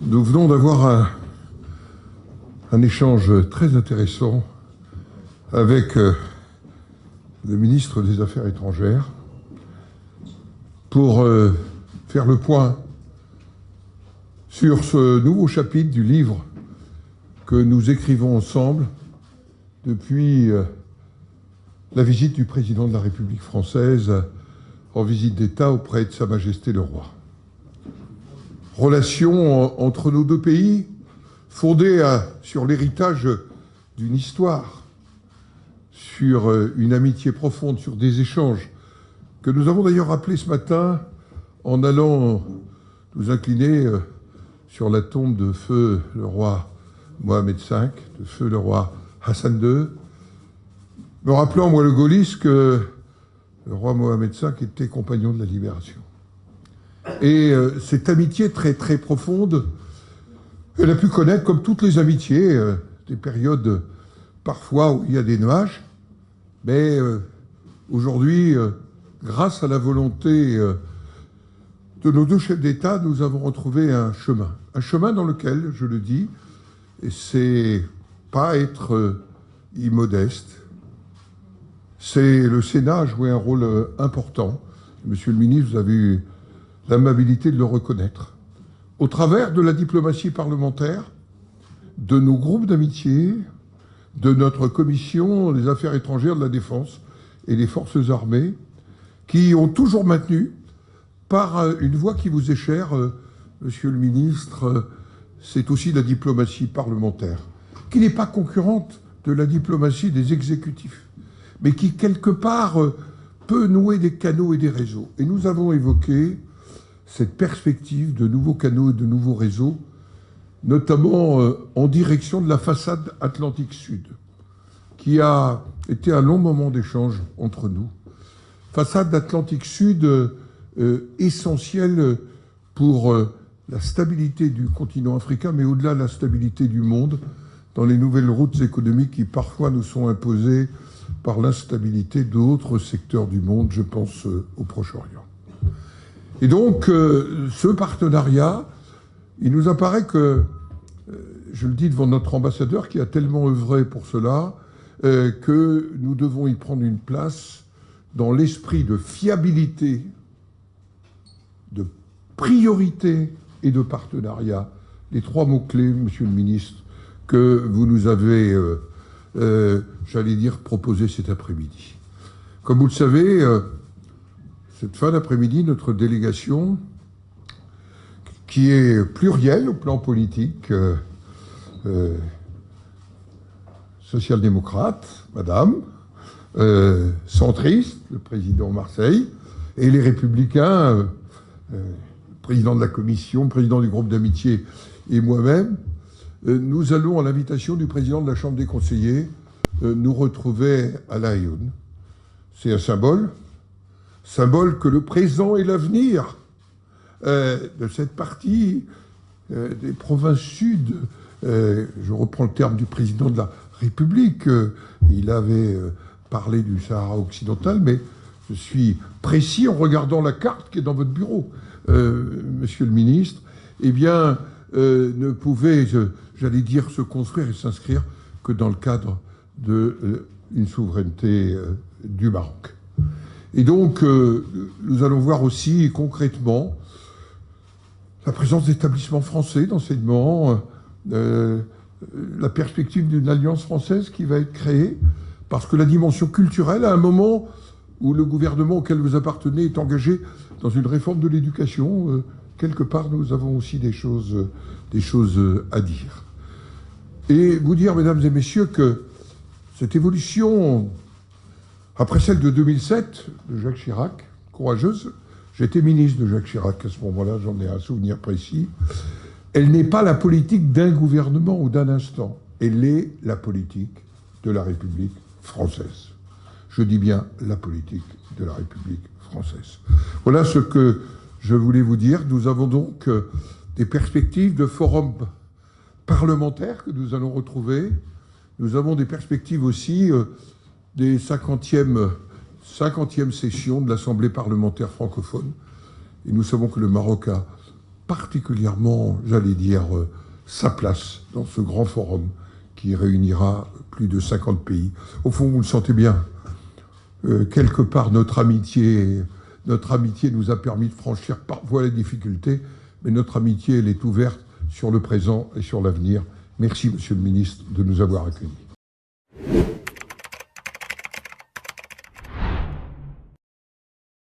Nous venons d'avoir un échange très intéressant avec le ministre des Affaires étrangères pour faire le point sur ce nouveau chapitre du livre que nous écrivons ensemble depuis la visite du président de la République française en visite d'État auprès de Sa Majesté le Roi. Relation entre nos deux pays fondée sur l'héritage d'une histoire, sur une amitié profonde, sur des échanges que nous avons d'ailleurs rappelés ce matin en allant nous incliner sur la tombe de feu le roi Mohamed V, de feu le roi Hassan II, me rappelant, moi le gaulliste, que le roi Mohamed V était compagnon de la libération. Et cette amitié très très profonde, elle a pu connaître, comme toutes les amitiés, des périodes parfois où il y a des nuages, mais aujourd'hui, grâce à la volonté de nos deux chefs d'État, nous avons retrouvé un chemin dans lequel, je le dis, et c'est pas être immodeste, c'est le Sénat a joué un rôle important. Monsieur le ministre, vous avez eu l'amabilité de le reconnaître, au travers de la diplomatie parlementaire, de nos groupes d'amitié, de notre commission des affaires étrangères, de la défense et des forces armées, qui ont toujours maintenu, par une voie qui vous est chère, monsieur le ministre, c'est aussi la diplomatie parlementaire, qui n'est pas concurrente de la diplomatie des exécutifs, mais qui, quelque part, peut nouer des canaux et des réseaux. Et nous avons évoqué cette perspective de nouveaux canaux et de nouveaux réseaux, notamment en direction de la façade Atlantique Sud, qui a été un long moment d'échange entre nous. Façade Atlantique Sud essentielle pour la stabilité du continent africain, mais au-delà de la stabilité du monde, dans les nouvelles routes économiques qui parfois nous sont imposées par l'instabilité d'autres secteurs du monde, je pense au Proche-Orient. Et donc, ce partenariat, il nous apparaît que, je le dis devant notre ambassadeur qui a tellement œuvré pour cela, que nous devons y prendre une place dans l'esprit de fiabilité, de priorité et de partenariat. Les trois mots-clés, monsieur le ministre, que vous nous avez, j'allais dire, proposés cet après-midi. Comme vous le savez, cette fin d'après-midi, notre délégation, qui est plurielle au plan politique, social-démocrate, madame, centriste, le président Marseille, et les républicains, le président de la commission, le président du groupe d'amitié et moi-même, nous allons, à l'invitation du président de la Chambre des conseillers, nous retrouver à La Haye-Sainte. C'est un symbole que le présent et l'avenir de cette partie des provinces sud, je reprends le terme du président de la République, il avait parlé du Sahara occidental, mais je suis précis en regardant la carte qui est dans votre bureau, monsieur le ministre, eh bien, ne pouvait, j'allais dire, se construire et s'inscrire que dans le cadre d'une souveraineté du Maroc. Et donc, nous allons voir aussi concrètement la présence d'établissements français d'enseignement, la perspective d'une alliance française qui va être créée, parce que la dimension culturelle, à un moment où le gouvernement auquel vous appartenez est engagé dans une réforme de l'éducation, quelque part, nous avons aussi des choses à dire. Et vous dire, mesdames et messieurs, que cette évolution, après celle de 2007, de Jacques Chirac, courageuse, j'étais ministre de Jacques Chirac à ce moment-là, j'en ai un souvenir précis, elle n'est pas la politique d'un gouvernement ou d'un instant, elle est la politique de la République française. Je dis bien la politique de la République française. Voilà ce que je voulais vous dire. Nous avons donc des perspectives de forum parlementaire que nous allons retrouver. Nous avons des perspectives aussi des 50e sessions de l'Assemblée parlementaire francophone. Et nous savons que le Maroc a particulièrement, j'allais dire, sa place dans ce grand forum qui réunira plus de 50 pays. Au fond, vous le sentez bien, quelque part notre amitié nous a permis de franchir parfois les difficultés, mais notre amitié, elle est ouverte sur le présent et sur l'avenir. Merci, Monsieur le Ministre, de nous avoir accueillis.